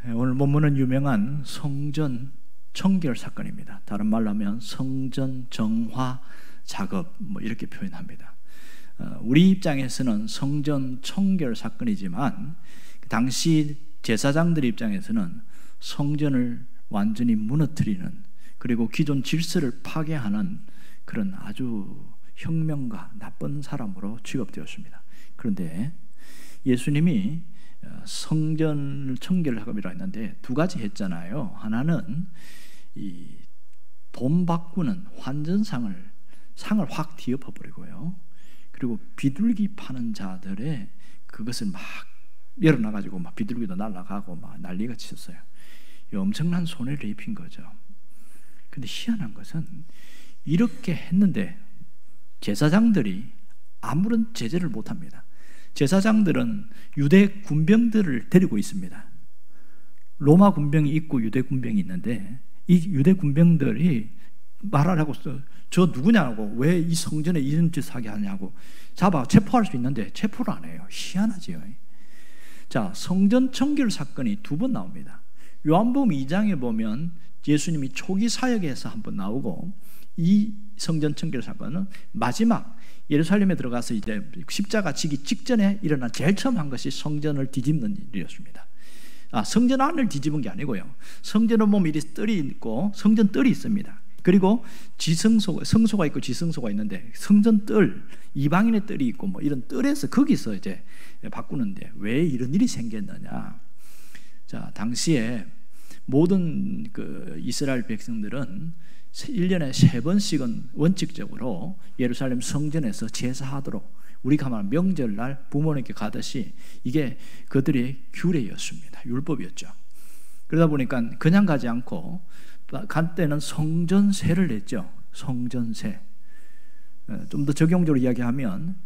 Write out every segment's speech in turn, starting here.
오늘 본문은 유명한 성전 청결 사건입니다. 다른 말로 하면 성전 정화 작업 이렇게 표현합니다. 우리 입장에서는 성전 청결 사건이지만 당시 제사장들 입장에서는 성전을 완전히 무너뜨리는, 그리고 기존 질서를 파괴하는 그런 아주 혁명가, 나쁜 사람으로 취급되었습니다. 그런데 예수님이 성전 청결 작업이라고 했는데 두 가지 했잖아요. 하나는 이 돈 바꾸는 환전상을 확 뒤엎어버리고요. 그리고 비둘기 파는 자들의 그것을 막 열어놔가지고 막 비둘기도 날아가고 막 난리가 치셨어요. 엄청난 손해를 입힌 거죠. 근데 희한한 것은 이렇게 했는데 제사장들이 아무런 제재를 못합니다. 제사장들은 유대 군병들을 데리고 있습니다. 로마 군병이 있고 유대 군병이 있는데 이 유대 군병들이 말하라고 저 누구냐고, 왜 이 성전에 이런 짓을 하게 하냐고 잡아 체포할 수 있는데 체포를 안 해요. 희한하지요. 자, 성전 청결 사건이 두 번 나옵니다. 요한복음 2장에 보면 예수님이 초기 사역에서 한 번 나오고, 이 성전 청결 사건은 마지막 예루살렘에 들어가서 이제 십자가 지기 직전에 일어난 제일 처음 한 것이 성전을 뒤집는 일이었습니다. 성전 안을 뒤집은 게 아니고요. 성전은 보면 이리 뜰이 있고 성전 뜰이 있습니다. 그리고 성소가 있고 지성소가 있는데 성전 뜰, 이방인의 뜰이 있고 이런 뜰에서 거기서 이제 바꾸는데 왜 이런 일이 생겼느냐? 자, 당시에 모든 그 이스라엘 백성들은 1년에 3번씩은 원칙적으로 예루살렘 성전에서 제사하도록, 우리가 말하는 명절날 부모님께 가듯이 이게 그들의 규례였습니다. 율법이었죠. 그러다 보니까 그냥 가지 않고 간 때는 성전세를 냈죠. 성전세. 좀 더 적용적으로 이야기하면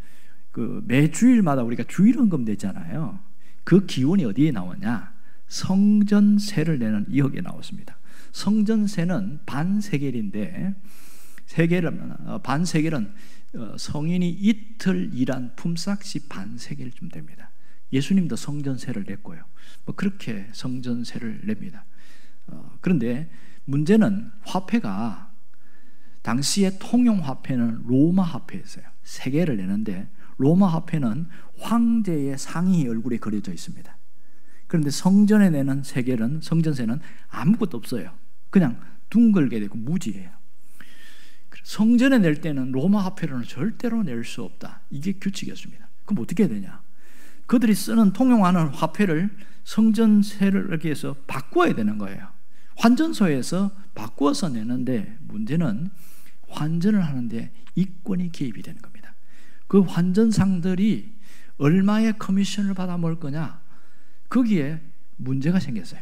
그 매 주일마다 우리가 주일헌금 내잖아요. 그 기원이 어디에 나오냐? 성전세를 내는 이역에 나왔습니다. 성전세는 반세겔인데, 반세겔은 성인이 이틀 일한 품삯이 반세겔쯤 됩니다. 예수님도 성전세를 냈고요. 그렇게 성전세를 냅니다. 그런데 문제는 화폐가, 당시의 통용 화폐는 로마 화폐였어요. 세겔을 내는데 로마 화폐는 황제의 상이 얼굴에 그려져 있습니다. 그런데 성전에 내는 세겔은, 성전세는 아무것도 없어요. 그냥 둥글게 되고 무지예요. 성전에 낼 때는 로마 화폐로는 절대로 낼 수 없다. 이게 규칙이었습니다. 그럼 어떻게 해야 되냐? 그들이 쓰는 통용하는 화폐를 성전세를 이렇게 해서 바꿔야 되는 거예요. 환전소에서 바꾸어서 내는데 문제는 환전을 하는데 이권이 개입이 되는 겁니다. 그 환전상들이 얼마의 커미션을 받아 먹을 거냐? 거기에 문제가 생겼어요.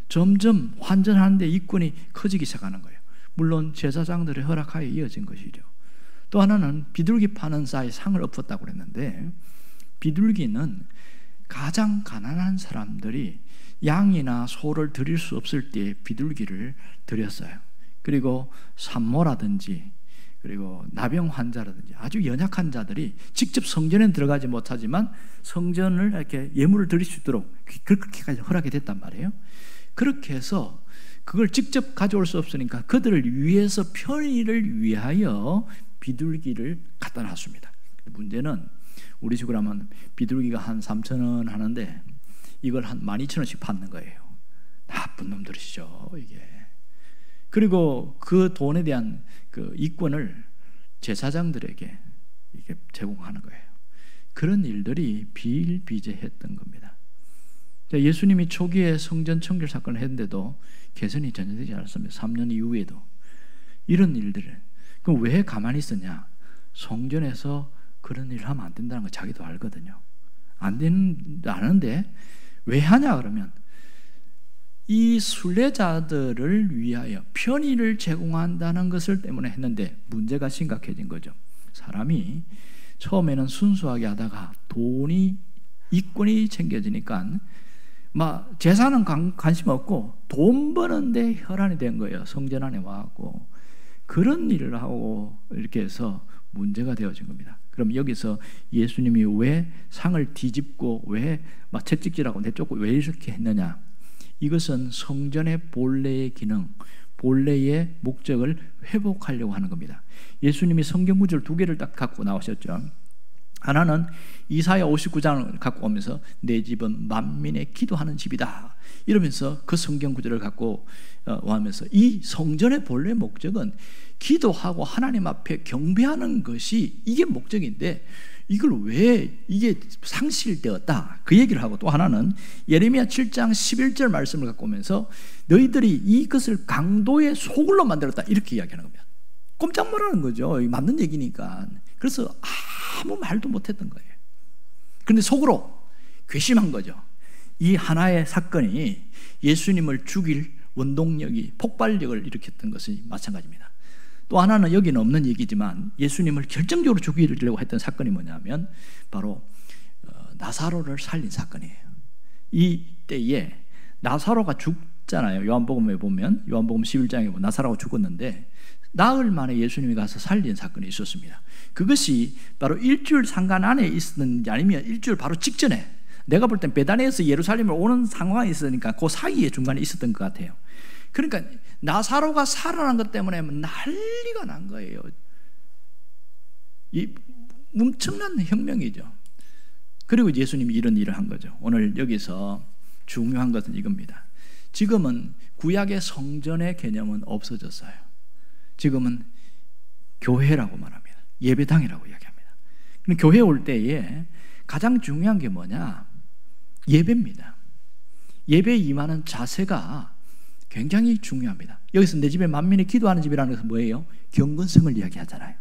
점점 환전하는데 이권이 커지기 시작하는 거예요. 물론 제사장들의 허락하에 이어진 것이죠. 또 하나는 비둘기 파는 자의 상을 엎었다고 그랬는데, 비둘기는 가장 가난한 사람들이 양이나 소를 드릴 수 없을 때 비둘기를 드렸어요. 그리고 산모라든지 그리고 나병 환자라든지 아주 연약한 자들이 직접 성전에 들어가지 못하지만 성전을 이렇게 예물을 드릴 수 있도록 그렇게까지 허락이 됐단 말이에요. 그렇게 해서 그걸 직접 가져올 수 없으니까 그들을 위해서, 편의를 위하여 비둘기를 갖다 놨습니다. 문제는 우리 식으로 하면 비둘기가 한 3,000원 하는데 이걸 한 12,000원씩 받는 거예요. 나쁜 놈들이시죠, 이게. 그리고 그 돈에 대한 그 이권을 제사장들에게 이게 제공하는 거예요. 그런 일들이 비일비재했던 겁니다. 예수님이 초기에 성전 청결 사건을 했는데도 개선이 전혀 되지 않았습니다. 3년 이후에도 이런 일들을. 그럼 왜 가만히 있었냐? 성전에서 그런 일을 하면 안 된다는 거 자기도 알거든요. 아는데 왜 하냐 그러면 이 순례자들을 위하여 편의를 제공한다는 것을 때문에 했는데 문제가 심각해진 거죠. 사람이 처음에는 순수하게 하다가 돈이, 이권이 챙겨지니까 막 제사는 관심 없고 돈 버는데 혈안이 된 거예요. 성전 안에 와갖고 그런 일을 하고 이렇게 해서 문제가 되어진 겁니다. 그럼 여기서 예수님이 왜 상을 뒤집고 왜 막 채찍질하고 내쫓고 왜 이렇게 했느냐? 이것은 성전의 본래의 기능, 본래의 목적을 회복하려고 하는 겁니다. 예수님이 성경 구절 두 개를 딱 갖고 나오셨죠. 하나는 이사야 59장을 갖고 오면서 내 집은 만민의 기도하는 집이다 이러면서 그 성경 구절을 갖고 오면서 이 성전의 본래 목적은 기도하고 하나님 앞에 경배하는 것이 이게 목적인데 이걸 왜 이게 상실되었다 그 얘기를 하고, 또 하나는 예레미야 7장 11절 말씀을 갖고 오면서 너희들이 이것을 강도의 소굴로 만들었다 이렇게 이야기하는 겁니다. 꼼짝 못하는 거죠. 맞는 얘기니까. 그래서 아무 말도 못했던 거예요. 그런데 속으로 괘씸한 거죠. 이 하나의 사건이 예수님을 죽일 원동력이, 폭발력을 일으켰던 것이 마찬가지입니다. 또 하나는 여기는 없는 얘기지만 예수님을 결정적으로 죽이려고 했던 사건이 뭐냐면 바로 나사로를 살린 사건이에요. 이 때에 나사로가 죽잖아요. 요한복음에 보면, 요한복음 11장에 보면 나사로가 죽었는데 나흘 만에 예수님이 가서 살린 사건이 있었습니다. 그것이 바로 일주일 상간 안에 있었는지 아니면 일주일 바로 직전에, 내가 볼 땐 베다니에서 예루살렘을 오는 상황이 있으니까 그 사이에 중간에 있었던 것 같아요. 그러니까 나사로가 살아난 것 때문에 난리가 난 거예요. 이 엄청난 혁명이죠. 그리고 예수님이 이런 일을 한 거죠. 오늘 여기서 중요한 것은 이겁니다. 지금은 구약의 성전의 개념은 없어졌어요. 지금은 교회라고 말합니다. 예배당이라고 이야기합니다. 그럼 교회 올 때에 가장 중요한 게 뭐냐? 예배입니다. 예배에 임하는 자세가 굉장히 중요합니다. 여기서 내 집에 만민이 기도하는 집이라는 것은 뭐예요? 경건성을 이야기하잖아요.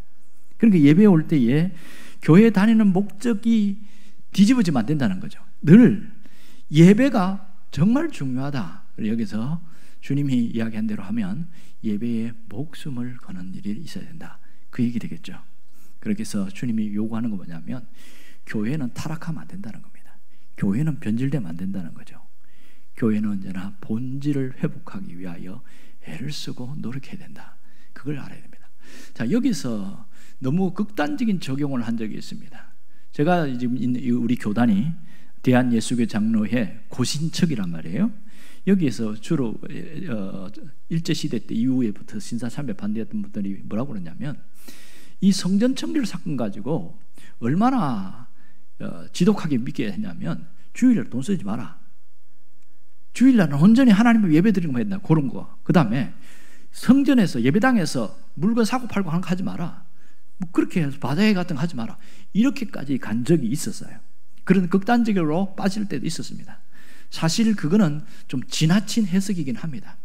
그러니까 예배에 올 때에 교회에 다니는 목적이 뒤집어지면 안 된다는 거죠. 늘 예배가 정말 중요하다. 여기서 주님이 이야기한 대로 하면 예배에 목숨을 거는 일이 있어야 된다. 그 얘기 되겠죠. 그렇게 해서 주님이 요구하는 건 뭐냐면 교회는 타락하면 안 된다는 겁니다. 교회는 변질되면 안 된다는 거죠. 교회는 언제나 본질을 회복하기 위하여 애를 쓰고 노력해야 된다. 그걸 알아야 됩니다. 자, 여기서 너무 극단적인 적용을 한 적이 있습니다. 제가 지금 우리 교단이 대한예수교 장로회 고신척이란 말이에요. 여기에서 주로 일제시대 때 이후에부터 신사참배 반대했던 분들이 뭐라고 그러냐면 이 성전 청결 사건 가지고 얼마나 지독하게 믿게 했냐면 주일날 돈 쓰지 마라. 주일날은 온전히 하나님을 예배드리는 거 했나 그런 거. 그 다음에 성전에서 예배당에서 물건 사고 팔고 하는 거 하지 마라. 뭐 그렇게 해서 바다회 같은 거 하지 마라. 이렇게까지 간 적이 있었어요. 그런 극단적으로 빠질 때도 있었습니다. 사실 그거는 좀 지나친 해석이긴 합니다.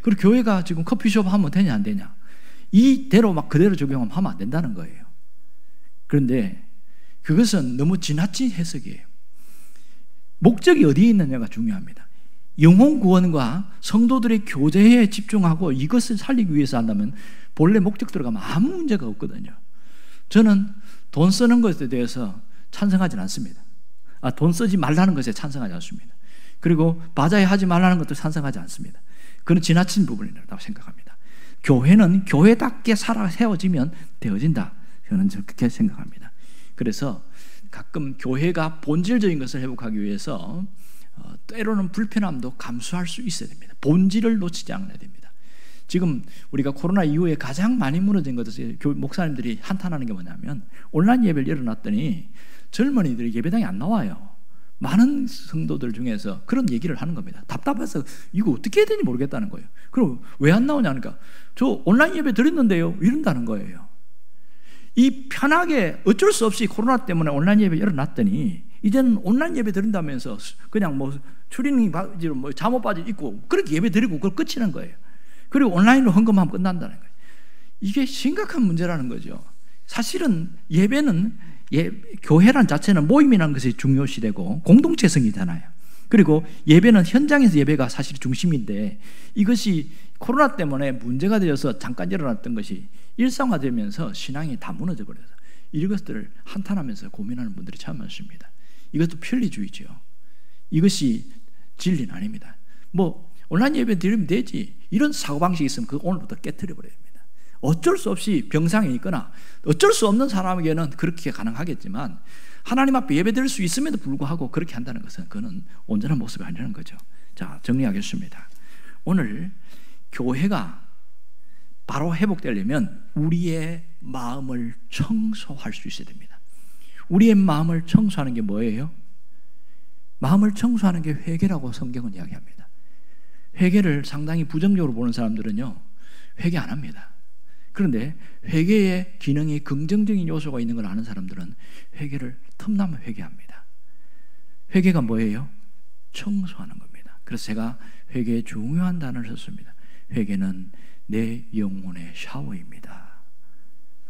그리고 교회가 지금 커피숍 하면 되냐 안 되냐 이대로 막 그대로 적용하면 안 된다는 거예요. 그런데 그것은 너무 지나친 해석이에요. 목적이 어디에 있느냐가 중요합니다. 영혼 구원과 성도들의 교제에 집중하고 이것을 살리기 위해서 한다면 본래 목적 들어가면 아무 문제가 없거든요. 저는 돈 쓰는 것에 대해서 찬성하지는 않습니다. 돈 쓰지 말라는 것에 찬성하지 않습니다. 그리고 바자회 하지 말라는 것도 찬성하지 않습니다. 그건 지나친 부분이라고 생각합니다. 교회는 교회답게 살아 세워지면 되어진다. 저는 그렇게 생각합니다. 그래서 가끔 교회가 본질적인 것을 회복하기 위해서 때로는 불편함도 감수할 수 있어야 됩니다. 본질을 놓치지 않아야 됩니다. 지금 우리가 코로나 이후에 가장 많이 무너진 것은 목사님들이 한탄하는 게 뭐냐면 온라인 예배를 열어놨더니 젊은이들이 예배당에 안 나와요. 많은 성도들 중에서 그런 얘기를 하는 겁니다. 답답해서 이거 어떻게 해야 되는지 모르겠다는 거예요. 그럼 왜 안 나오냐니까 저 온라인 예배 드렸는데요 이런다는 거예요. 이 편하게 어쩔 수 없이 코로나 때문에 온라인 예배 열어놨더니 이제는 온라인 예배 드린다면서 그냥 뭐 추리닝 바지로 뭐 잠옷 바지 입고 그렇게 예배 드리고 그걸 끝이는 거예요. 그리고 온라인으로 헌금하면 끝난다는 거예요. 이게 심각한 문제라는 거죠. 사실은 예배는 교회란 자체는 모임이라는 것이 중요시되고 공동체성이잖아요. 그리고 예배는 현장에서 예배가 사실 중심인데 이것이 코로나 때문에 문제가 되어서 잠깐 일어났던 것이 일상화되면서 신앙이 다 무너져 버려서 이것들을 한탄하면서 고민하는 분들이 참 많습니다. 이것도 편리주의죠. 이것이 진리는 아닙니다. 뭐 온라인 예배 드리면 되지 이런 사고방식이 있으면 그 오늘부터 깨트려 버려야 됩니다. 어쩔 수 없이 병상에 있거나 어쩔 수 없는 사람에게는 그렇게 가능하겠지만 하나님 앞에 예배 드릴 수 있음에도 불구하고 그렇게 한다는 것은 그는 온전한 모습이 아니라는 거죠. 자, 정리하겠습니다. 오늘 교회가 바로 회복되려면 우리의 마음을 청소할 수 있어야 됩니다. 우리의 마음을 청소하는 게 뭐예요? 마음을 청소하는 게 회개라고 성경은 이야기합니다. 회개를 상당히 부정적으로 보는 사람들은요, 회개 안 합니다. 그런데 회개의 기능이 긍정적인 요소가 있는 걸 아는 사람들은 회개를 틈나면 회개합니다. 회개가 뭐예요? 청소하는 겁니다. 그래서 제가 회개의 중요한 단어를 썼습니다. 회개는 내 영혼의 샤워입니다.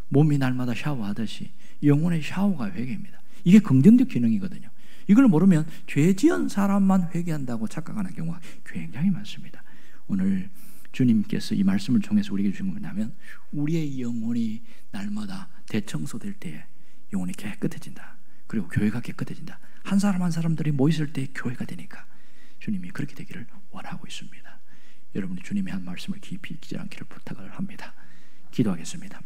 몸이 날마다 샤워하듯이 영혼의 샤워가 회개입니다. 이게 긍정적 기능이거든요. 이걸 모르면 죄 지은 사람만 회개한다고 착각하는 경우가 굉장히 많습니다. 오늘 주님께서 이 말씀을 통해서 우리에게 주신 건 뭐냐면 우리의 영혼이 날마다 대청소될 때 영혼이 깨끗해진다. 그리고 교회가 깨끗해진다. 한 사람 한 사람들이 모였을 때 교회가 되니까 주님이 그렇게 되기를 원하고 있습니다. 여러분이 주님이 한 말씀을 깊이 잊지 않기를 부탁을 합니다. 기도하겠습니다.